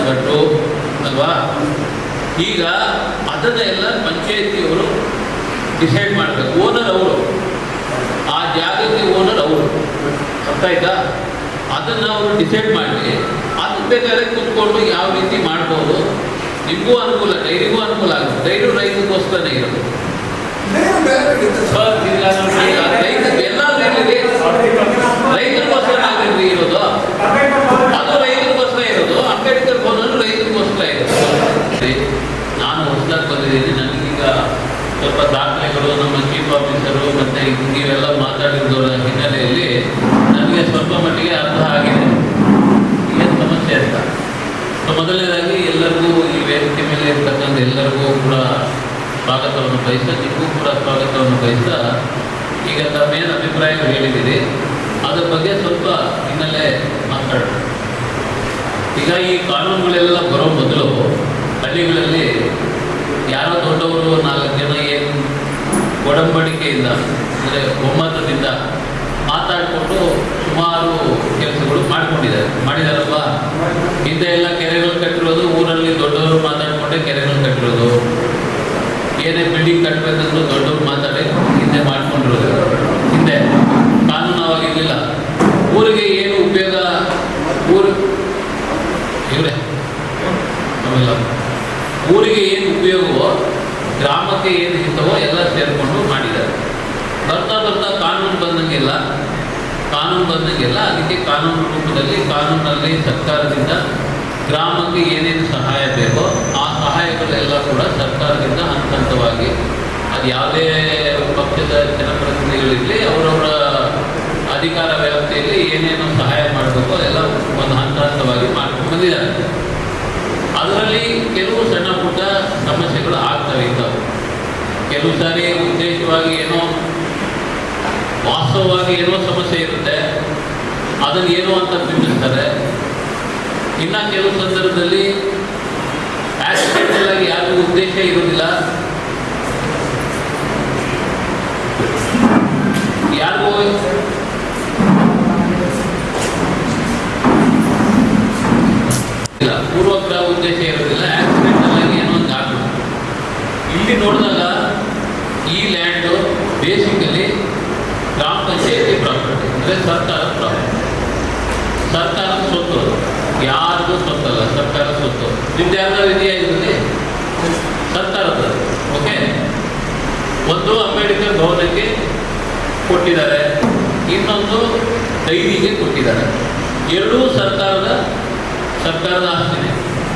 ಕೊಟ್ಟರು ಅಲ್ವಾ. ಈಗ ಅದನ್ನೆಲ್ಲ ಪಂಚಾಯತಿಯವರು ಡಿಸೈಡ್ ಮಾಡಬೇಕು. ಓನರ್ ಅವರು, ಆ ಜಾಗಕ್ಕೆ ಓನರ್ ಅವರು, ಅರ್ಥ ಆಯ್ತಾ? ಅದನ್ನು ಅವರು ಡಿಸೈಡ್ ಮಾಡಿ ಅದು ಬೇಕಾದ್ರೆ ಕೂತ್ಕೊಂಡು ಯಾವ ರೀತಿ ಮಾಡ್ಬೋದು, ನಿಮಗೂ ಅನುಕೂಲ, ಡೈರಿಗೂ ಅನುಕೂಲ ಆಗುತ್ತೆ. ಡೈರಿ ರೈತರಿಗೋಸ್ಕರನೇ ಇರೋದು ಸರ್. ಈಗ ರೈತರಿಗೋಸ್ಕರ ಇರೋದು, ಅದು ರೈತರಿಗೋಸ್ಕರ ಇರೋದು. ಅಂಬೇಡ್ಕರ್ ಭವನ ರೈತರಿಗೋಸ್ಕರ ಇರೋದು. ನಾನು ಹೊಸದಾಗಿ ಬಂದಿದ್ದೀನಿ, ನನಗೀಗ ಸ್ವಲ್ಪ ದಾಖಲೆಗಳು, ನಮ್ಮ ಚೀಫ್ ಆಫೀಸರು ಮತ್ತು ನೀವೆಲ್ಲ ಮಾತಾಡಿರೋರ ಹಿನ್ನೆಲೆಯಲ್ಲಿ ನನಗೆ ಸ್ವಲ್ಪ ಮಟ್ಟಿಗೆ ಅರ್ಥ ಆಗಿದೆ ಏನು ಸಮಸ್ಯೆ ಅಂತ. ಸೊ ಮೊದಲನೇದಾಗಿ ಎಲ್ಲರಿಗೂ ಈ ವೇದಿಕೆ ಮೇಲೆ ಇರ್ತಕ್ಕಂಥ ಎಲ್ಲರಿಗೂ ಕೂಡ ಸ್ವಾಗತವನ್ನು ಬಯಸ್ತಾ, ನಿಮಗೂ ಕೂಡ ಸ್ವಾಗತವನ್ನು ಬಯಸ್ತಾ, ಈಗ ತಮ್ಮೇನು ಅಭಿಪ್ರಾಯ ಹೇಳಿದ್ದೀರಿ ಅದ್ರ ಬಗ್ಗೆ ಸ್ವಲ್ಪ ಹಿನ್ನೆಲೆ ಮಾತಾಡೋಣ. ಈಗ ಈ ಕಾನೂನುಗಳೆಲ್ಲ ಬರೋ ಮೊದಲು ಹಳ್ಳಿಗಳಲ್ಲಿ ಯಾರೋ ದೊಡ್ಡವರು 4 ಜನ ಏನು ಒಡಂಬಡಿಕೆಯಿಂದ ಅಂದರೆ ಒಮ್ಮತದಿಂದ ಮಾತಾಡಿಕೊಂಡು ಸುಮಾರು ಕೆಲಸಗಳು ಮಾಡಿದಾರಲ್ವಾ. ಹಿಂದೆ ಎಲ್ಲ ಕೆರೆಗಳು ಕಟ್ಟಿರೋದು ಊರಲ್ಲಿ ದೊಡ್ಡವರು ಮಾತಾಡಿಕೊಂಡೆ ಕೆರೆಗಳು ಕಟ್ಟಿರೋದು. ಏನೇ ಬಿಲ್ಡಿಂಗ್ ಕಟ್ಟಬೇಕಂದ್ರೂ ದೊಡ್ಡವರು ಮಾತಾಡಿ ಹಿಂದೆ ಮಾಡ್ಕೊಂಡಿರೋದು. ಹಿಂದೆ ಕಾನೂನವಾಗಿರಲಿಲ್ಲ. ಊರಿಗೆ ಏನು ಉಪಯೋಗ, ಊರಿಗೆ ಏನು ಉಪಯೋಗವೋ, ಗ್ರಾಮಕ್ಕೆ ಏನು ಹಿತವೋ ಎಲ್ಲ ಸೇರಿಕೊಂಡು ಮಾಡಿದ್ದಾರೆ. ಬರ್ತಾ ಬರ್ತಾ ಕಾನೂನು ಬಂದಂಗೆಲ್ಲ ಅದಕ್ಕೆ ಕಾನೂನು ರೂಪದಲ್ಲಿ, ಕಾನೂನಲ್ಲಿ ಸರ್ಕಾರದಿಂದ ಗ್ರಾಮಕ್ಕೆ ಏನೇನು ಸಹಾಯ ಬೇಕೋ ಆ ಸಹಾಯಗಳೆಲ್ಲ ಕೂಡ ಸರ್ಕಾರದಿಂದ ಹಂತ ಹಂತವಾಗಿ, ಅದು ಯಾವುದೇ ಪಕ್ಷದ ಜನಪ್ರತಿನಿಧಿಗಳಿರಲಿ, ಅವರವರ ಅಧಿಕಾರ ವ್ಯಾಪ್ತಿಯಲ್ಲಿ ಏನೇನು ಸಹಾಯ ಮಾಡಬೇಕು ಅದೆಲ್ಲ ಒಂದು ಹಂತ ಹಂತವಾಗಿ ಮಾಡ್ಕೊಂಡು ಬಂದಿದ್ದಾರೆ. ಅದರಲ್ಲಿ ಕೆಲವು ಸಣ್ಣ ಪುಟ್ಟ ಸಮಸ್ಯೆಗಳು ಆಗ್ತವೆ ಇದ್ದಾವೆ. ಕೆಲವು ಸಾರಿ ಉದ್ದೇಶವಾಗಿ ಏನೋ, ವಾಸ್ತವವಾಗಿ ಏನೋ ಸಮಸ್ಯೆ ಇರುತ್ತೆ, ಅದನ್ನು ಏನೋ ಅಂತ ಬಿಂಬಿಸ್ತಾರೆ. ಇನ್ನು ಕೆಲವು ಸಂದರ್ಭದಲ್ಲಿ ಆಕ್ಸಿಡೆಂಟಲ್ ಆಗಿ ಯಾರಿಗೂ ಉದ್ದೇಶ ಇರೋದಿಲ್ಲ, ಯಾರಿಗೂ ಪೂರ್ವಗ್ರಹ ಉದ್ದೇಶ ಇರೋದಿಲ್ಲ, ಆಕ್ಸಿಡೆಂಟಲ್ ಆಗಿ ಏನೋ ಒಂದು ಆಗ್ಬೋದು. ಇಲ್ಲಿ ನೋಡಿದಾಗ ಈ ಲ್ಯಾಂಡು ಬೇಸಿಕಲಿ ಗ್ರಾಮ ಪಂಚಾಯತಿ ಪ್ರಾಪರ್ಟಿ, ಅಂದರೆ ಸರ್ಕಾರದ ಪ್ರಾಪರ್ಟಿ, ಸರ್ಕಾರದ ಸ್ವತ್ತು, ಯಾರಿಗೂ ಸ್ವತ್ತಲ್ಲ, ಸರ್ಕಾರದ ಸ್ವತ್ತು. ವಿದ್ಯಾರ್ಥಿ ಇದೆಯಾ ಇದರಲ್ಲಿ? ಸರ್ಕಾರದ. ಓಕೆ, ಒಂದು ಅಂಬೇಡ್ಕರ್ ಭವನಕ್ಕೆ ಕೊಟ್ಟಿದ್ದಾರೆ, ಇನ್ನೊಂದು ಡೈರಿಗೆ ಕೊಟ್ಟಿದ್ದಾರೆ. ಎರಡೂ ಸರ್ಕಾರದ ಆಸ್ತಿನೇ.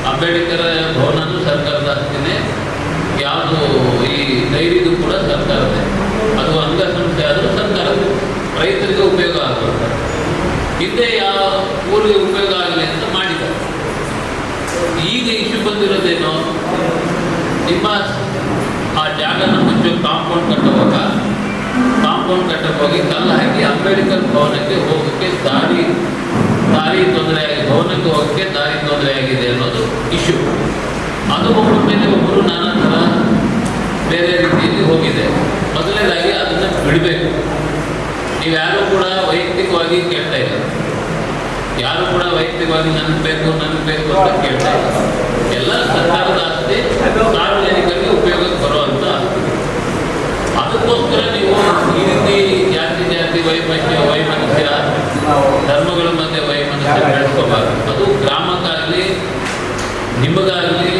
ಅಂಬೇಡ್ಕರ್ ಭವನನೂ ಸರ್ಕಾರದ ಆಸ್ತಿನೇ, ಯಾವುದು ಈ ಡೈರಿದು ಕೂಡ ಸರ್ಕಾರದೇ. ಅದು ಅಂಗಸಂಸ್ಥೆ ಆದರೂ ಸರ್ಕಾರದ್ದು, ರೈತರಿಗೆ ಉಪಯೋಗ ಆಗುತ್ತೆ. ಹಿಂದೆ ಯಾವ ಊರಿಗೆ ಉಪಯೋಗ ಆಗಲಿ ಅಂತ ಮಾಡಿದ್ದಾರೆ. ಈಗ ಇಶ್ಯೂ ಬಂದಿರೋದೇನು, ನಿಮ್ಮ ಆ ಜಾಗನ ಮುಂಚೆ ಕಾಂಪೌಂಡ್ ಕಟ್ಟೋಗಿ ಕಲ್ಲು ಹಾಕಿ ಅಂಬೇಡ್ಕರ್ ಭವನಕ್ಕೆ ಹೋಗೋಕ್ಕೆ ದಾರಿ ತೊಂದರೆ ಆಗಿದೆ, ಭವನಕ್ಕೆ ಹೋಗೋಕ್ಕೆ ದಾರಿ ತೊಂದರೆ ಆಗಿದೆ ಅನ್ನೋದು ಇಶ್ಯೂ. ಅದು ಒಬ್ಬರ ಮೇಲೆ ಒಬ್ಬರು ನಾನಾ ಥರ ಬೇರೆ ರೀತಿಯಲ್ಲಿ ಹೋಗಿದೆ. ಮೊದಲನೇದಾಗಿ ಅದನ್ನು ಬಿಡಬೇಕು. ನೀವ್ಯಾರೂ ಕೂಡ ವೈಯಕ್ತಿಕವಾಗಿ ಕೇಳ್ತಾ ಇಲ್ಲ, ಯಾರು ಕೂಡ ವೈಯಕ್ತಿಕವಾಗಿ ನನಗೆ ಬೇಕು ಅಂತ ಕೇಳ್ತಾ ಇಲ್ಲ. ಎಲ್ಲ ಸರ್ಕಾರದ ಆಸ್ತಿ, ಸಾರ್ವಜನಿಕರಿಗೆ ಉಪಯೋಗಕ್ಕೆ ಬರುವಂಥ ಆಸ್ತಿ. ಅದಕ್ಕೋಸ್ಕರ ನೀವು ಈ ರೀತಿ ಜಾತಿ ವೈಮನಸ್ಯ, ಧರ್ಮಗಳ ಮಧ್ಯೆ ವೈಮನಸ್ಯ ಬೆಳೆಸ್ಕೋಬಾರ್ದು. ಅದು ಗ್ರಾಮಕ್ಕಾಗಲಿ, ನಿಮಗಾಗಲಿ,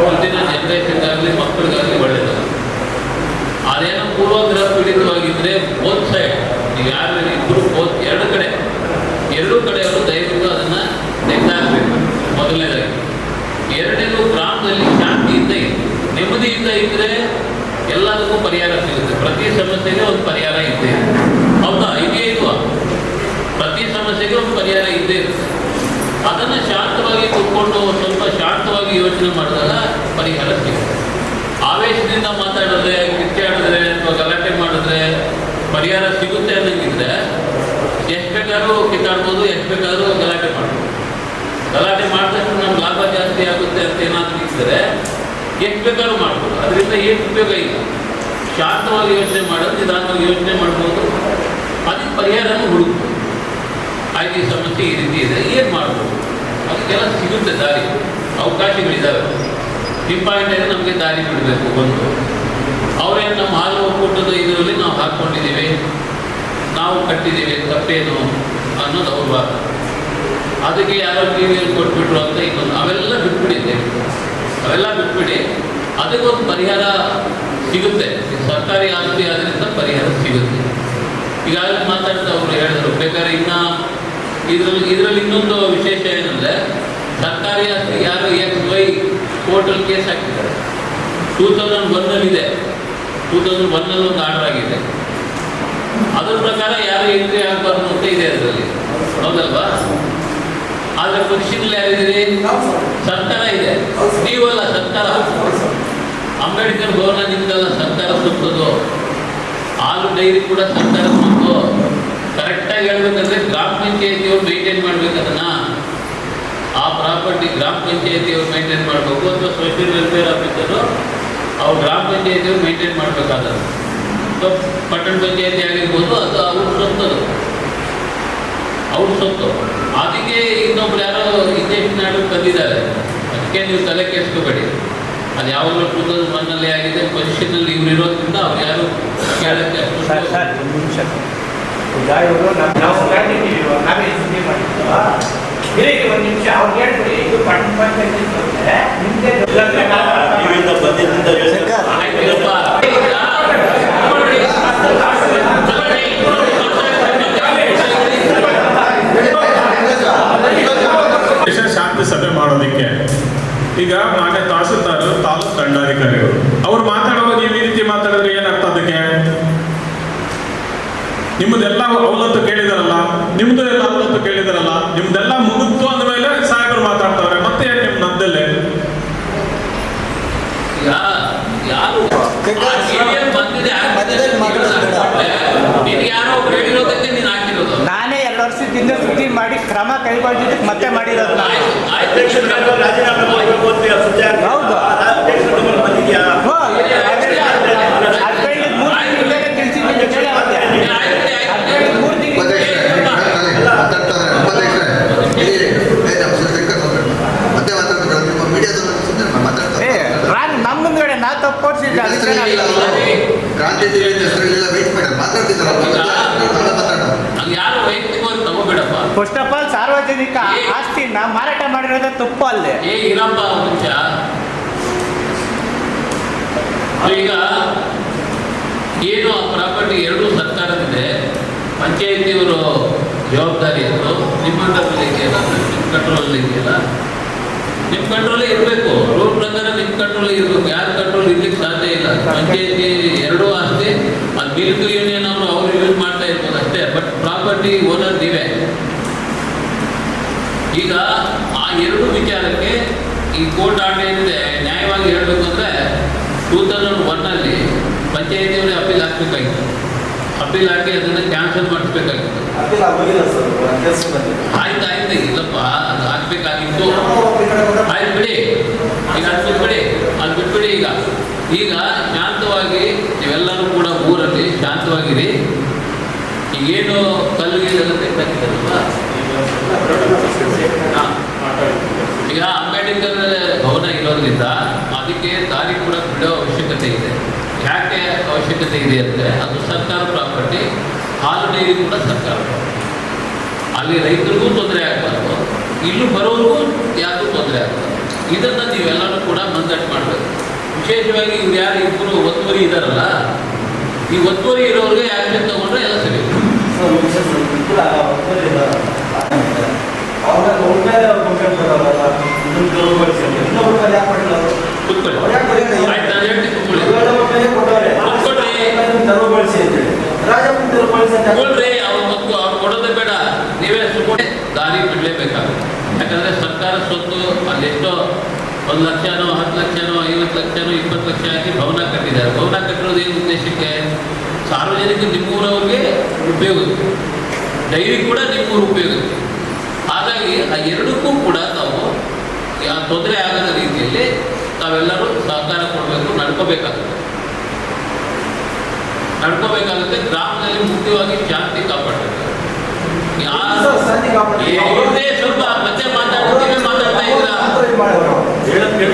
ಮುಂದಿನ ಜನರೇಷನ್ಗಾಗಲಿ, ಮಕ್ಕಳಿಗಾಗಲಿ ಒಳ್ಳೆಯದಲ್ಲ. ಅದೇನೋ ಪೂರ್ವಗ್ರಹ ಪೀಡಿತವಾಗಿದ್ದರೆ ಬೋತ್ ಸೈಡ್, ನೀವು ಯಾರು ಇಬ್ಬರು ಎರಡೂ ಕಡೆಯವರು ದಯವಿಟ್ಟು ಅದನ್ನು ತೆಗೆದಾಕಬೇಕು. ಮೊದಲನೇದಾಗಿ. ಎರಡನೇದು, ಗ್ರಾಮದಲ್ಲಿ ಶಾಂತಿಯಿಂದ ನೆಮ್ಮದಿಯಿಂದ ಇದ್ದರೆ ಎಲ್ಲದಕ್ಕೂ ಪರಿಹಾರ ಸಿಗುತ್ತೆ. ಪ್ರತಿ ಸಮಸ್ಯೆಗೆ ಒಂದು ಪರಿಹಾರ ಇದ್ದೇ ಇದೆ. ಹೌದಾ? ಇದೆಯೇ ಇಲ್ವಾ? ಪ್ರತಿ ಸಮಸ್ಯೆಗೆ ಒಂದು ಪರಿಹಾರ ಇದ್ದೇ ಇರುತ್ತೆ. ಅದನ್ನು ಶಾಂತವಾಗಿ ಕೂತ್ಕೊಂಡು ಸ್ವಲ್ಪ ಶಾಂತವಾಗಿ ಯೋಚನೆ ಮಾಡಿದಾಗ ಪರಿಹಾರ ಸಿಗುತ್ತೆ. ಆವೇಶದಿಂದ ಮಾತಾಡಿದ್ರೆ, ಕಿಚ್ಚಾಡಿದ್ರೆ ಅಥವಾ ಗಲಾಟೆ ಮಾಡಿದ್ರೆ ಪರಿಹಾರ ಸಿಗುತ್ತೆ ಅನ್ನೋಂಗಿದ್ರೆ ಎಷ್ಟು ಬೇಕಾದ್ರೂ ಕಿತ್ತಾಡ್ಬೋದು, ಎಷ್ಟು ಬೇಕಾದ್ರೂ ಗಲಾಟೆ ಮಾಡ್ಬೋದು. ಗಲಾಟೆ ಮಾಡಿದಷ್ಟು ನಮ್ಗೆ ಲಾಭ ಜಾಸ್ತಿ ಆಗುತ್ತೆ ಅಂತ ಏನಾದರೂ ಇದ್ದರೆ ಎಷ್ಟು ಬೇಕಾದ್ರೂ ಮಾಡ್ಬೋದು. ಅದರಿಂದ ಏನು ಉಪಯೋಗ ಇಲ್ಲ. ಶಾಂತವಾಗಿ ಯೋಚನೆ ಮಾಡೋದು, ನಿಧಾನವಾಗಿ ಯೋಚನೆ ಮಾಡ್ಬೋದು, ಅದಕ್ಕೆ ಪರಿಹಾರನೂ ಹುಡುಕ್ಬೋದು. ಆಯ್ತು, ಈ ಸಮಸ್ಯೆ ಈ ರೀತಿ ಇದೆ, ಏನು ಮಾಡ್ಬೋದು, ಅದಕ್ಕೆಲ್ಲ ಸಿಗುತ್ತೆ ದಾರಿ. ಅವಕಾಶಗಳಿದ್ದಾವೆ. ಇಂಪಾರ್ಟೆಂಟ್ ಅಂದರೆ ನಮಗೆ ದಾರಿ ಬಿಡಬೇಕು. ಒಂದು ಅವರೇನು ನಮ್ಮ ಹಾಲು ಒಕ್ಕೂಟದ ಇದರಲ್ಲಿ ನಾವು ಹಾಕ್ಕೊಂಡಿದ್ದೀವಿ, ನಾವು ಕಟ್ಟಿದ್ದೀವಿ, ತಪ್ಪೇನು ಅನ್ನೋದು ಅವ್ರ ವಾದ. ಅದಕ್ಕೆ ಯಾರೋ ಟಿ ವಿಯಲ್ಲಿ ಕೊಟ್ಬಿಟ್ರು ಅಂತ ಇನ್ನೊಂದು, ಅವೆಲ್ಲ ಬಿಟ್ಬಿಟ್ಟಿದ್ದೇವೆ. ಅವೆಲ್ಲ ಬಿಟ್ಬಿಡಿ, ಅದಕ್ಕೊಂದು ಪರಿಹಾರ ಸಿಗುತ್ತೆ. ಸರ್ಕಾರಿ ಆಸ್ತಿ ಆದ್ದರಿಂದ ಪರಿಹಾರ ಸಿಗುತ್ತೆ. ಈಗಾಗಲೇ ಮಾತಾಡ್ತಾ ಅವರು ಹೇಳಿದರು. ಬೇಕಾದ್ರೆ ಇನ್ನು ಇದರಲ್ಲಿ ಇನ್ನೊಂದು ವಿಶೇಷ ಏನಂದರೆ, ಸರ್ಕಾರಿ ಆಸ್ತಿ ಯಾರು XY ಕೋರ್ಟಲ್ಲಿ ಕೇಸ್ ಹಾಕಿದ್ದಾರೆ. 2001 ಇದೆ, 2001 ಒಂದು ಆರ್ಡರ್ ಆಗಿದೆ. ಅದ್ರ ಪ್ರಕಾರ ಯಾರು ಎಂಟ್ರಿ ಆಗಬಾರ್ದು ಅಂತ ಇದೆ ಅದರಲ್ಲಿ, ಹೌದಲ್ವಾ? ಆದರೆ ಪೊಸಿಷನ್ ಯಾರಿದ್ದೀರಿ? ಸರ್ಕಾರ ಇದೆ, ನೀವಲ್ಲ ಸರ್ಕಾರ. ಅಂಬೇಡ್ಕರ್ ಭವನ ನಿಮ್ದಲ್ಲ, ಸರ್ಕಾರ ಸುತ್ತದು. ಹಾಲು ಡೈರಿ ಕೂಡ ಸರ್ಕಾರ ಸುತ್ತು. ಕರೆಕ್ಟಾಗಿ ಹೇಳ್ಬೇಕಂದ್ರೆ ಗ್ರಾಮ ಪಂಚಾಯತಿಯವ್ರು ಮೇಂಟೈನ್ ಮಾಡ್ಬೇಕು ಅದನ್ನು. ಆ ಪ್ರಾಪರ್ಟಿ ಗ್ರಾಮ ಪಂಚಾಯತಿಯವ್ರು ಮೇಂಟೈನ್ ಮಾಡಬೇಕು, ಅಥವಾ ಸೋಷಿಯಲ್ ವೆಲ್ಫೇರ್ ಆಫೀಸರು ಅವ್ರು ಗ್ರಾಮ ಪಂಚಾಯತಿಯವ್ರು ಮೇಂಟೈನ್ ಮಾಡಬೇಕಾದ್ರೆ. ಸೊ ಪಟ್ಟಣ ಪಂಚಾಯತಿ ಆಗಿರ್ಬೋದು, ಅದು ಅವ್ರ ಸೊತ್ತದು, ಅವ್ರ ಸೊತ್ತು. ಅದಕ್ಕೆ ಇನ್ನೊಬ್ರು ಯಾರೋ ಇಂಜೆಕ್ಷನ್ ಆಡೋ ತಂದಿದ್ದಾರೆ. ಅದಕ್ಕೆ ನೀವು ತಲೆ ಕೆಡಿಸ್ಕೋಬೇಡಿ. ಅದು ಯಾವಾಗಲೂ 2001 ಆಗಿದೆ. ಪೊಸಿಷನಲ್ಲಿ ಇವ್ರು ಇರೋದ್ರಿಂದ ಅವ್ರು ಯಾರು ಕೇಳಕ್ಕೆ ಒಂದು ನಿಮಿಷ ಅವ್ರು ಹೇಳ್ಬಿಡಿ. ಇದು ಪಟ್ಟಣ ಪಂಚಾಯತಿ ಶಾಂತಿ ಸಭೆ ಮಾಡೋದಕ್ಕೆ ಈಗ ಮಾನ್ಯ ತಹಸೀಲ್ದಾರರು, ತಾಲೂಕು ದಂಡಾಧಿಕಾರಿಗಳು ಅವ್ರು ಮಾತಾಡುವಾಗ ಈ ರೀತಿ ಮಾತಾಡಿದ್ರೆ ಏನರ್ಥ? ಅದಕ್ಕೆ ನಿಮ್ಮದೆಲ್ಲ ಅವಲತ್ತು ಕೇಳಿದಾರಲ್ಲ, ನಿಮ್ದು ಎಲ್ಲ ಅವಲತ್ತು ಕೇಳಿದಾರಲ್ಲ, ನಿಮ್ದೆಲ್ಲ ಮುಗಿತು ಅಂದಮೇಲೆ ಸಾಹೇಬರು ಮಾತಾಡ್ತಾರೆ. ಮತ್ತೆ ಏನ್ ನಿಮ್ ನದ್ದಲ್ಲೇ ಯಾರು ನಾನೇ 2 ವರ್ಷದಿಂದ ಸುದ್ದಿ ಮಾಡಿ ಕ್ರಮ ಕೈಗೊಳ್ಳಿದ್ದಕ್ಕೆ ಮತ್ತೆ ಮಾಡಿರೋದು. ಹೌದು, ನಮ್ಮ ಮುಂದ್ಗಡೆ ನಾ ತಪ್ಪೋಡ್ಸಿದ್ದೆ. ಫಸ್ಟ್ ಆಫ್ ಆಲ್ ಸಾರ್ವಜನಿಕ ಆಸ್ತಿನ ಮಾರಾಟ ಮಾಡಿರೋದು ತಪ್ಪು ಅಲ್ಲೇ. ಈಗ ಏನು ಆ ಪ್ರಾಪರ್ಟಿ ಎರಡೂ ಸರ್ಕಾರದಿದೆ. ಪಂಚಾಯತಿಯವರು ಜವಾಬ್ದಾರಿ ಅದು ನಿಮ್ಮ ಅಂಡರ್ನಲ್ಲಿ ಇದೆಯಲ್ಲ, ನಿಮ್ಮ ಕಂಟ್ರೋಲಲ್ಲಿ ಇದೆಯಲ್ಲ. ನಿಮ್ಮ ಕಂಟ್ರೋಲೇ ಇರಬೇಕು. ರೂಲ್ ಪ್ರಕಾರ ನಿಮ್ಮ ಕಂಟ್ರೋಲೇ ಇರಬೇಕು. ಯಾರ ಕಂಟ್ರೋಲ್ ಇರ್ಲಿಕ್ಕೆ ಸಾಧ್ಯ ಇಲ್ಲ. ಪಂಚಾಯತಿ ಎರಡೂ ಆಸ್ತಿ, ಅದು ಮಿಲ್ಕ್ ಯೂನಿಯನ್ ಅವರು ಯೂಸ್ ಮಾಡ್ತಾ ಇರ್ಬೋದು ಅಷ್ಟೇ. ಬಟ್ ಪ್ರಾಪರ್ಟಿ ಓನರ್ ನೀವೇ. ಈಗ ಆ ಎರಡು ವಿಚಾರಕ್ಕೆ ಈ ಕೋರ್ಟ್ ಆರ್ಡರ್ ಏನಿದೆ, ನ್ಯಾಯವಾಗಿ ಹೇಳಬೇಕು ಅಂದರೆ 2001 ಪಂಚಾಯತಿಯವರೇ ಅಪೀಲ್ ಹಾಕಬೇಕಾಗಿತ್ತು. ಅಪೀಲ್ ಹಾಕಿ ಅದನ್ನು ಕ್ಯಾನ್ಸಲ್ ಮಾಡಿಸ್ಬೇಕಾಗಿತ್ತು. ಆಯ್ತು ಇಲ್ಲಪ್ಪ, ಅದು ಹಾಕ್ಬೇಕಾಗಿತ್ತು. ಆಯ್ತು ಬಿಡಿ, ಈಗ ಅದು ಬಿಟ್ಬಿಡಿ. ಈಗ ಶಾಂತವಾಗಿ ನೀವೆಲ್ಲರೂ ಕೂಡ ಊರಲ್ಲಿ ಶಾಂತವಾಗಿರಿ. ಈಗೇನು ಕಲ್ಲಿಗೆ ಹಾಕಿದಾರಲ್ವ, ಈಗ ಅಂಬೇಡ್ಕರ್ ಭವನ ಇರೋದ್ರಿಂದ ಅದಕ್ಕೆ ದಾರಿ ಕೂಡ ಬಿಡೋ ಅವಶ್ಯಕತೆ ಇದೆ. ಯಾಕೆ ಅವಶ್ಯಕತೆ ಇದೆ ಅಂದರೆ, ಅದು ಸರ್ಕಾರ ಪ್ರಾಪರ್ಟಿ, ಹಾಲು ಡೈರಿ ಕೂಡ ಸರ್ಕಾರ. ಅಲ್ಲಿ ರೈತರಿಗೂ ತೊಂದರೆ ಆಗಬಾರ್ದು, ಇಲ್ಲೂ ಬರೋರಿಗೂ ಯಾರಿಗೂ ತೊಂದರೆ ಆಗಬಾರ್ದು. ಇದನ್ನು ನೀವೆಲ್ಲರೂ ಕೂಡ ಮಂದಟ್ಟು ಮಾಡಬೇಕು. ವಿಶೇಷವಾಗಿ ಇವ್ರು ಯಾರು ಇಬ್ಬರು ಒತ್ತುವರಿ ಇದ್ದಾರಲ್ಲ, ಈ ಒತ್ತುವರಿ ಇರೋರಿಗೆ ಆ್ಯಕ್ಷನ್ ತಗೊಂಡ್ರೆ ಎಲ್ಲ ಸರಿ. ಅವ್ರು ಕೊಡೋದೇ ಬೇಡ, ನೀವೇ ಸುಮ್ಮನೆ ದಾರಿ ಬಿಡಲೇಬೇಕಾಗುತ್ತೆ. ಯಾಕಂದರೆ ಸರ್ಕಾರ ಸ್ವತ್ತು ಅಲ್ಲೆಷ್ಟೋ 1 ಲಕ್ಷನೋ 10 ಲಕ್ಷನೋ 50 ಲಕ್ಷನೋ 20 ಲಕ್ಷ ಹಾಕಿ ಭವನ ಕಟ್ಟಿದ್ದಾರೆ. ಭವನ ಕಟ್ಟಿರೋದು ಏನು ಉದ್ದೇಶಕ್ಕೆ? ಸಾರ್ವಜನಿಕ ನಿಮ್ಮೂರವ್ರಿಗೆ ಉಪಯೋಗಕ್ಕೆ, ಡೈರಿ ಕೂಡ ನಿಮ್ಮೂರು ಉಪಯೋಗಕ್ಕೆ. ಹಾಗಾಗಿ ಆ ಎರಡಕ್ಕೂ ಕೂಡ ನಾವು ತೊಂದರೆ ಆಗದ ರೀತಿಯಲ್ಲಿ ತಾವೆಲ್ಲರೂ ಸಹಕಾರ ಕೊಡಬೇಕು, ನಡ್ಕೋಬೇಕಾಗುತ್ತೆ. ಗ್ರಾಮದಲ್ಲಿ ಮುಖ್ಯವಾಗಿ ಶಾಂತಿ ಕಾಪಾಡಬೇಕು. ಸ್ವಲ್ಪ ಮತ್ತೆ ಮಾತಾಡ್ತಾ ಇದ್ದೀರಾ?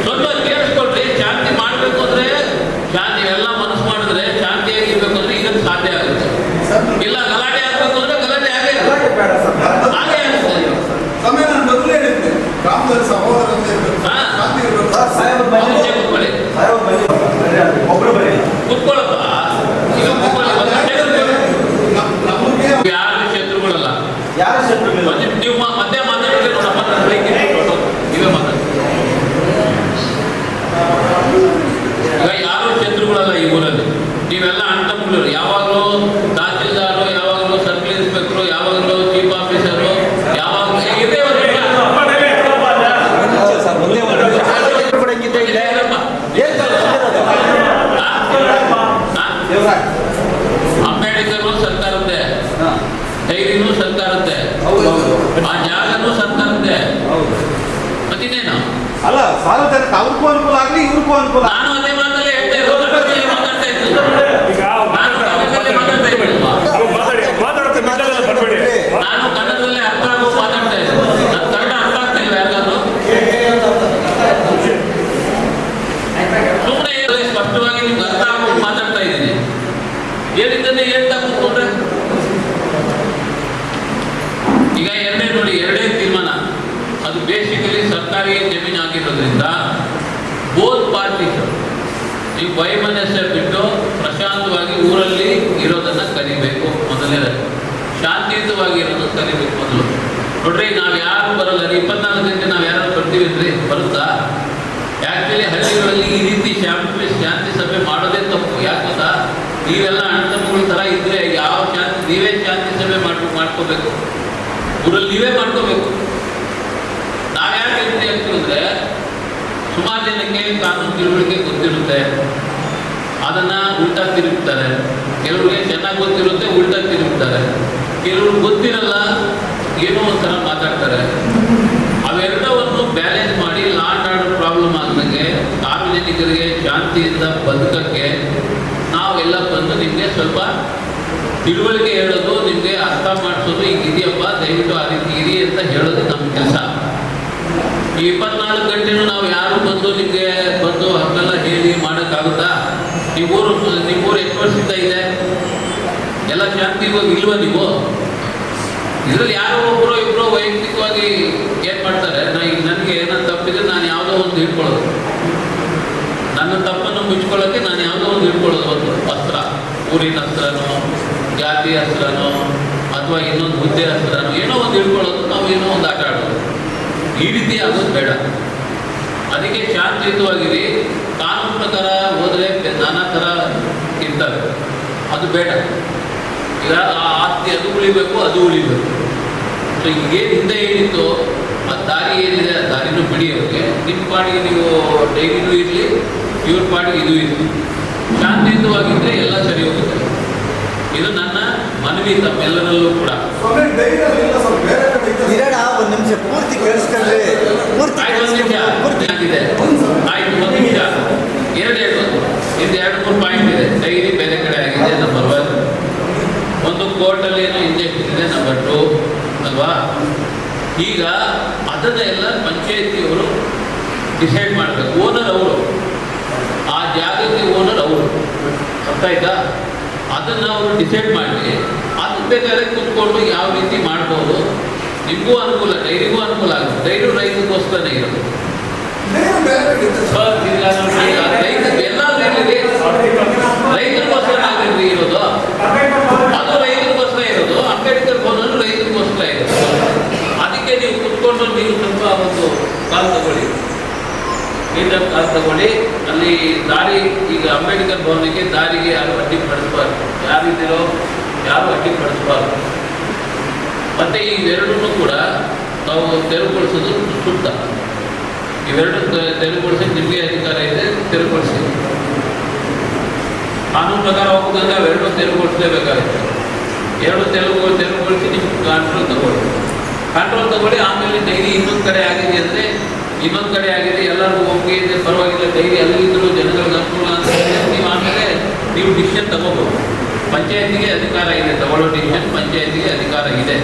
ಸ್ವಲ್ಪ ಕೇಳಿಸ್ಕೊಳ್ರಿ. ಶಾಂತಿ ಮಾಡಬೇಕು ಅಂದ್ರೆ ಶಾಂತಿ ಎಲ್ಲ ಮನಸ್ಸು ಮಾಡಿದ್ರೆ ಶಾಂತಿಯಾಗಿ ಇರ್ಬೇಕು ಅಂದ್ರೆ ಇದಕ್ಕೆ ಸಾಧ್ಯ ಆಗುತ್ತೆ. ಇಲ್ಲ ಗಲಾಟೆ ಆಗ್ಬೇಕು ಅಂದ್ರೆ ಗಲಾಟೆ ಆಗೇ ಹಾಗೆ ಆಗುತ್ತೆ. ಸಮಯ ನಾನು ಮೊದಲೇ ಹೇಳಿದ್ದೆ, ಗ್ರಾಮದಲ್ಲಿ ಸಹೋದರ ಅಂತ ಇರ್ಬೇಕು, ಶಾಂತಿ ಇರ್ಬೇಕು. ಮುಂಚೆ ಕೂತ್ಕೊಳ್ಳಿ, ಕೂತ್ಕೊಳ್ಳಪ್ಪ. ಈಗ ಕೂತ್ಕೊಳ್ಳಿ. ನಮಗೆ ಯಾರು ಶತ್ರುಗಳಲ್ಲ. ಯಾರು ಶತ್ರುಗಳಿಲ್ಲ. ನೀವು ಮತ್ತೆ ಮಾತಾಡಿದ್ರೆ ನೋಡಪ್ಪ, ನನ್ನ ಬೈಕ್ ನೀವೇ ಮಾತಾಡಿ. ಈಗ ಯಾರು ಶತ್ರುಗಳಲ್ಲ ಈ ಊರಲ್ಲಿ. ನೀವೆಲ್ಲ ಅಣ್ತಮ್ಮಗಳು. ಯಾವಾಗಲೂ ತಹಸೀಲ್ದಾರು, ಯಾವಾಗಲೂ ಸರ್ಕಲ್ ಇನ್ಸ್ಪೆಕ್ಟರ್, ಯಾವಾಗಲೂ ಚೀಫ್ ಆಫೀಸರು, ಯಾವಾಗಲೂ ಇದೇ ಅಂಬೇಡ್ಕರ್ ಸರ್ಕಾರದ್ದೇ, ಡೈರಿನೂ ಸರ್ಕಾರದ್ದೇ, ಆ ಜಾಗನೂ ಸರ್ಕಾರದ್ದೇ. ಮತ್ತಿನ್ನೇನು? ಅಲ್ಲ, ಸಾರ್ವಜನಿಕ ಅವ್ರಿಗೂ ಅನುಕೂಲ ಆಗಲಿ, ಇವ್ರಿಗೂ ಅನುಕೂಲ. ನಾನು ಅದೇ ಮಾತಲ್ಲೇ ಹೇಳ್ತಾ ಇರೋದು, ಕನ್ನಡದಲ್ಲೇ ಮಾತಾಡ್ತಾ ಇದ್ದೀನಿ. ನಾನು ಕನ್ನಡದಲ್ಲೇ ಮಾತಾಡ್ತಾ ಇದ್ದೀನಲ್ವಾ? ನಾನು ಕನ್ನಡದಲ್ಲೇ ಅರ್ಥ ಆಗೋ ಮಾತಾಡ್ತಾ ಇದ್ದೀನಿ. ನನ್ನ ಕನ್ನಡ ಅರ್ಥ ಆಗ್ತಾ ಇಲ್ಲ ಯಾರಿಗಾದ್ರು? ಸುಮ್ಮನೆ ಸ್ಪಷ್ಟವಾಗಿ ನಿಮ್ಗೆ ಅರ್ಥ ಆಗೋ ಮಾತಾಡ್ತಾ ಇದ್ದೀನಿ. ಏನಿದ್ದನ್ನೇ ಹೇಳ್ತಾ ಕೂತ್ಕೊಂಡ್ರೆ ಈಗ ಎರಡೇ ತೀರ್ಮಾನ. ಅದು ಬೇಸಿಕಲಿ ಸರ್ಕಾರಿ ಜಮೀನು ಆಗಿರೋದ್ರಿಂದ ಬೋತ್ ಪಾರ್ಟೀಸ್ ನೀವು ವೈಮನಸ್ಸೆ ಬಿಟ್ಟು ಪ್ರಶಾಂತವಾಗಿ ಊರಲ್ಲಿ ಇರೋದನ್ನ ಕಲಿಬೇಕು. ಮೊದಲನೇದಾಗಿ ಶಾಂತಿಯುತವಾಗಿ ಇರೋದನ್ನ ಕಲಿಬೇಕು ಮೊದಲು. ನೋಡ್ರಿ, ನಾವು ಯಾರು ಬರಲ್ಲ. 24 ಗಂಟೆ ನಾವು ಯಾರು ಬರ್ತೀವಿ ಅಂದ್ರೆ ಬರುತ್ತಾ? ಆ್ಯಕ್ಚುಲಿ ಹಳ್ಳಿಗಳಲ್ಲಿ ಈ ರೀತಿ ಶಾಂತಿ ಸಭೆ ಮಾಡೋದೇ ತಪ್ಪು. ಯಾಕೆ ಗೊತ್ತಾ? ನೀವೆಲ್ಲ ಅಣ್ಣತಮ್ಮಗಳ ಥರ ಇದ್ರೆ ಯಾವ ಶಾಂತಿ, ನೀವೇ ಶಾಂತಿ ಸಭೆ ಮಾಡ್ಕೋಬೇಕು. ಊರಲ್ಲಿ ನೀವೇ ಮಾಡ್ಕೋಬೇಕು. ನಾವ್ಯಾಕೆ ರೀತಿ ಆಗ್ತೀವಿ ಅಂದರೆ, ಸುಮಾರು ಜನಕ್ಕೆ ಕಾನೂನು ತಿಳುವಳಿಕೆ ಗೊತ್ತಿರುತ್ತೆ, ಅದನ್ನ ಉಲ್ಟಾ ತಿರುಗ್ತಾರೆ. ಕೆಲವ್ರಿಗೆ ಚೆನ್ನಾಗಿ ಗೊತ್ತಿರುತ್ತೆ, ಉಲ್ಟಾ ತಿರುಗ್ತಾರೆ. ಕೆಲವ್ರು ಗೊತ್ತಿರಲ್ಲ, ಏನೋ ಒಂಥರ ಮಾತಾಡ್ತಾರೆ. ಅವೆರಡವನ್ನು ಬ್ಯಾಲೆನ್ಸ್ ಮಾಡಿ ಲಾ ಆ್ಯಂಡ್ ಆರ್ಡರ್ ಪ್ರಾಬ್ಲಮ್ ಆಗದಂಗೆ ಸಾರ್ವಜನಿಕರಿಗೆ ಶಾಂತಿಯಿಂದ ಬದುಕಕ್ಕೆ ನಾವೆಲ್ಲ ಬಂದು ನಿಮಗೆ ಸ್ವಲ್ಪ ತಿಳುವಳಿಕೆ ಹೇಳೋದು, ನಿಮಗೆ ಅರ್ಥ ಮಾಡಿಸೋದು. ಈಗ ಇದೆಯಪ್ಪ, ದಯವಿಟ್ಟು ಆ ರೀತಿ ಇರಿ ಅಂತ ಹೇಳೋದು ನಮ್ಮ ಕೆಲಸ. ಈ 24 ಗಂಟೆನೂ ನಾವು ಯಾರು ಬಂದು ನಿಮಗೆ ಬಂದು ಹಂಗೆಲ್ಲ ಹೇಳಿ ಮಾಡೋಕ್ಕಾಗುತ್ತಾ? ನಿಮ್ಮೂರು ಎಷ್ಟು ವರ್ಷದಿಂದ ಇದೆ? ಎಲ್ಲ ಶಾಂತಿ ಇವಾಗ ಇಲ್ವ ನೀವು? ಇದರಲ್ಲಿ ಯಾರೋ ಒಬ್ಬರು ಇಬ್ಬರು ವೈಯಕ್ತಿಕವಾಗಿ ಏನು ಮಾಡ್ತಾರೆ, ನನಗೆ ನನ್ನ ತಪ್ಪಿದ್ರೆ ನಾನು ಯಾವುದೋ ಒಂದು ಹಿಡ್ಕೊಳ್ಳೋದು, ನನ್ನ ತಪ್ಪನ್ನು ಮುಚ್ಕೊಳ್ಳೋಕ್ಕೆ ನಾನು ಯಾವುದೋ ಒಂದು ಹಿಡ್ಕೊಳ್ಳೋದು, ಒಂದು ಅಸ್ತ್ರ, ಊರಿನ ಅಸ್ತ್ರನೋ, ಜಾತಿ ಅಸ್ತ್ರನೋ, ಅಥವಾ ಇನ್ನೊಂದು ಹುದ್ದೆ ಅಸ್ತ್ರನೋ, ಏನೋ ಒಂದು ಹಿಡ್ಕೊಳ್ಳೋದು, ನಾವು ಏನೋ ಒಂದು ಆಟ ಆಡೋದು. ಈ ರೀತಿ ಆಗೋದು ಬೇಡ. ಅದಕ್ಕೆ ಶಾಂತಿಯುತವಾಗಿರಿ. ಕಾನೂನು ಪ್ರಕಾರ ಹೋದರೆ ನಾನಾ ಥರ ಇರ್ತವೆ, ಅದು ಬೇಡ. ಈಗ ಆ ಆಸ್ತಿ ಅದು ಉಳಿಬೇಕು, ಅದು ಉಳಿಬೇಕು. ಸೊ ಈಗೇನು ಹಿಂದೆ ಏನಿತ್ತು ಆ ದಾರಿ ಏನಿದೆ, ಆ ದಾರಿನೂ ಬಿಡಿ. ಅವ್ರಿಗೆ ನಿಮ್ಮ ಪಾಡಿಗೆ ನೀವು ಡೈರಿನೂ ಇರಲಿ, ಇವ್ರ ಪಾಡಿಗೆ ಇದು ಇರಲಿ. ಶಾಂತಿಯುತವಾಗಿದ್ದರೆ ಎಲ್ಲ ಸರಿ ಹೋಗುತ್ತೆ. ಇದು ನನ್ನ ಮನವಿ ತಮ್ಮೆಲ್ಲರಲ್ಲೂ ಕೂಡ. ಒಂದು ನಿಮಿಷ ಪೂರ್ತಿ ಕೇಳಿಸ್ಕೊಂಡ್ರೆ ಆಯ್ತು, ಒಂದು ನಿಮಿಷ ಆಗಿದೆ. ಆಯ್ತು, ಒಂದು ನಿಮಿಷ. ಎರಡು 2-3 ಪಾಯಿಂಟ್ ಇದೆ. ಡೈರಿ ಬೇರೆ ಕಡೆ ಆಗಿದೆ, ನಂಬರ್ 1. ಒಂದು ಕೋರ್ಟಲ್ಲಿ ಏನೋ ಇಂಜೆಕ್ಷನ್ ಇದೆ, ನಂಬರ್ 2 ಅಲ್ವಾ? ಈಗ ಅದನ್ನೆಲ್ಲ ಪಂಚಾಯತಿಯವರು ಡಿಸೈಡ್ ಮಾಡಬೇಕು. ಓನರ್ ಅವರು, ಆ ಜಾಗಕ್ಕೆ ಓನರ್ ಅವರು, ಅರ್ಥ ಆಯ್ತಾ? ಅದನ್ನು ಅವರು ಡಿಸೈಡ್ ಮಾಡಿ ಅದು ಬೇಕಾದ್ರೆ ಕೂತ್ಕೊಂಡು ಯಾವ ರೀತಿ ಮಾಡ್ಬೋದು. ನಿಮಗೂ ಅನುಕೂಲ, ಡೈರಿಗೂ ಅನುಕೂಲ ಆಗುತ್ತೆ. ಡೈರಿ ರೈತರಿಗೋಸ್ಕರನೇ ಇರೋದು. ರೈತರಿಗೋಸ್ಕರ ಇರೋದು, ಅದು ರೈತರಿಗೋಸ್ಕರ ಇರೋದು. ಅಂಬೇಡ್ಕರ್ ಭವನ ರೈತರಿಗೋಸ್ಕರ ಇರೋದು. ಅದಕ್ಕೆ ನೀವು ಕುತ್ಕೊಂಡು ನೀವು ಸ್ವಲ್ಪ ಒಂದು ಕಾಲ್ ತಗೊಳ್ಳಿ, ನೀಟಾಗಿ ಕಾಲ್ ತಗೊಳ್ಳಿ. ಅಲ್ಲಿ ದಾರಿ, ಈಗ ಅಂಬೇಡ್ಕರ್ ಭವನಕ್ಕೆ ದಾರಿಗೆ ಯಾರು ಅಡ್ಡಿಪಡಿಸಬಾರ್ದು, ಯಾರಿದ್ದೀರೋ ಯಾರು ಅಡ್ಡಿಪಡಿಸಬಾರ್ದು. ಮತ್ತು ಇವೆರಡನ್ನೂ ಕೂಡ ನಾವು ತೆರವುಗೊಳಿಸೋದು ಸೂಕ್ತ. ಇವೆರಡು ತೆರವುಗೊಳಿಸೋಕೆ ನಿಮಗೆ ಅಧಿಕಾರ ಇದೆ, ತೆರವುಗೊಳಿಸಿ. ಕಾನೂನು ಪ್ರಕಾರ ಹೋಗೋದಂದ್ರೆ ಅವೆರಡೂ ತೆರವುಗೊಳಿಸಲೇಬೇಕಾಗುತ್ತೆ. ಎರಡು ತೆರವುಗೊಳಿಸಿ ನೀವು ಕಂಟ್ರೋಲ್ ತಗೊಳ್ಳಿ. ಆಮೇಲೆ ಡೈರಿ ಇನ್ನೊಂದು ಕಡೆ ಆಗಿದೆ ಅಂದರೆ ಇನ್ನೊಂದು ಕಡೆ ಆಗಿದೆ, ಎಲ್ಲರಿಗೂ ಒಪ್ಪಿಗೆ ಇದೆ, ಪರವಾಗಿಲ್ಲ, ಡೈರಿ ಅಲ್ಲಿದ್ದರೂ ಜನಗಳಿಗೆ ಅನುಕೂಲ ಅಂತ ನೀವು ಆಮೇಲೆ ನೀವು ಡಿಸಿಷನ್ ತಗೋಬೋದು. ಪಂಚಾಯತಿಗೆ ಅಧಿಕಾರ ಇದೆ, ತಗೊಳ್ಳೋ ಡಿಸಿಷನ್ ಪಂಚಾಯತಿಗೆ ಅಧಿಕಾರ ಇದೆ.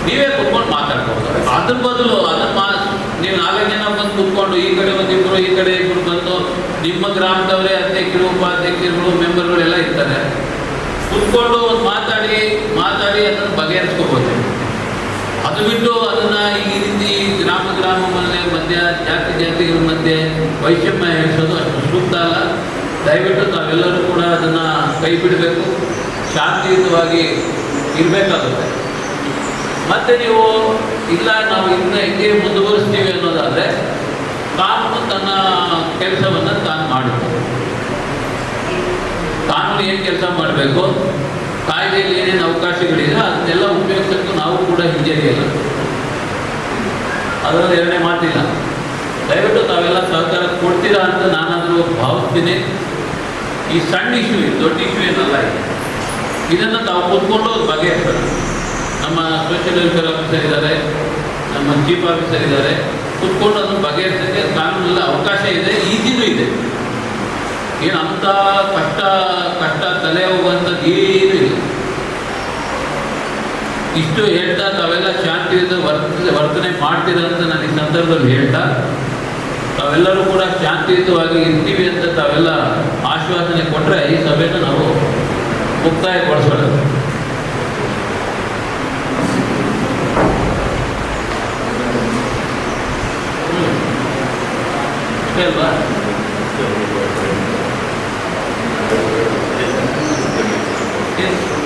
ನೀವೇ ಕುತ್ಕೊಂಡು ಮಾತಾಡ್ಬೋದು. ಅದ್ರ ಬದಲು ಅದನ್ನು ನೀವು 4 ಜನ ಬಂದು ಕೂತ್ಕೊಂಡು ಈ ಕಡೆ ಒಂದಿಬ್ಬರು ಈ ಕಡೆ ಇಬ್ಬರು ಬಂದು ನಿಮ್ಮ ಗ್ರಾಮದವರೇ ಅಧ್ಯಕ್ಷರು ಉಪಾಧ್ಯಕ್ಷರುಗಳು ಮೆಂಬರ್ಗಳೆಲ್ಲ ಇರ್ತಾರೆ, ಕೂತ್ಕೊಂಡು ಒಂದು ಮಾತಾಡಿ ಅದನ್ನು ಬಗೆಹರಿಸ್ಕೋಬೋದು. ಅದು ಬಿಟ್ಟು ಅದನ್ನು ಈ ರೀತಿ ಗ್ರಾಮ ಮಧ್ಯ ಜಾತಿಗಳ ಮಧ್ಯೆ ವೈಷಮ್ಯ ಹೇಳಿಸೋದು ಅಷ್ಟು ಸೂಕ್ತ ಅಲ್ಲ. ದಯವಿಟ್ಟು ತಾವೆಲ್ಲರೂ ಕೂಡ ಅದನ್ನು ಕೈ ಬಿಡಬೇಕು, ಶಾಂತಿಯುತವಾಗಿ ಇರಬೇಕಾಗುತ್ತೆ. ಮತ್ತು ನೀವು ಇಲ್ಲ ನಾವು ಇನ್ನು ಹೆಂಗೆ ಮುಂದುವರಿಸ್ತೀವಿ ಅನ್ನೋದಾದರೆ ಕಾನೂನು ತನ್ನ ಕೆಲಸವನ್ನು ತಾನು ಮಾಡುತ್ತೆ. ಕಾನೂನು ಏನು ಕೆಲಸ ಮಾಡಬೇಕು, ಕಾಯ್ದೆಯಲ್ಲಿ ಏನೇನು ಅವಕಾಶಗಳಿದೆ ಅದನ್ನೆಲ್ಲ ಉಪಯೋಗಿಸೋಕ್ಕೂ ನಾವು ಕೂಡ ಹಿಂಜರಿಯಲ್ಲ, ಅದರಲ್ಲಿ ಎರಡನೇ ಮಾತಿಲ್ಲ. ದಯವಿಟ್ಟು ತಾವೆಲ್ಲ ಸಹಕಾರ ಕೊಡ್ತೀರಾ ಅಂತ ನಾನಾದರೂ ಭಾವಿಸ್ತೀನಿ. ಈ ಸಣ್ಣ ಇಶ್ಯೂ, ದೊಡ್ಡ ಇಶ್ಯೂ ಏನಲ್ಲ, ಇದನ್ನು ತಾವು ಕೂತ್ಕೊಂಡು ಬಗೆಹರಿಸೋಣ. ನಮ್ಮ ಸೋಷಿಯಲ್ ವೆಲ್ಫೇರ್ ಆಫೀಸರ್ ಇದ್ದಾರೆ, ನಮ್ಮ ಚೀಫ್ ಆಫೀಸರ್ ಇದ್ದಾರೆ, ಕೂತ್ಕೊಂಡು ಅದನ್ನು ಬಗೆಹರಿಸೋಕ್ಕೆ ಕಾನೂನೆಲ್ಲ ಅವಕಾಶ ಇದೆ, ಈಜಿನೂ ಇದೆ. ಏನು ಅಂಥ ಕಷ್ಟ ತಲೆ ಹೋಗುವಂಥದ್ದು ಏನೂ ಇಲ್ಲ. ಇಷ್ಟು ಹೇಳ್ತಾ ತಾವೆಲ್ಲ ಶಾಂತಿಯಿಂದ ವರ್ತನೆ ಮಾಡ್ತೀರ ಅಂತ ನಾನು ಈ ಸಂದರ್ಭದಲ್ಲಿ ಹೇಳ್ತಾ, ತಾವೆಲ್ಲರೂ ಕೂಡ ಶಾಂತಿಯುತವಾಗಿ ಇರ್ತೀವಿ ಅಂತ ತಾವೆಲ್ಲ ಆಶ್ವಾಸನೆ ಕೊಟ್ಟರೆ ಈ ಸಭೆಯನ್ನು ನಾವು ಮುಕ್ತಾಯಗೊಳಿಸೋಣ. ಅಲ್ವಾ? Yes.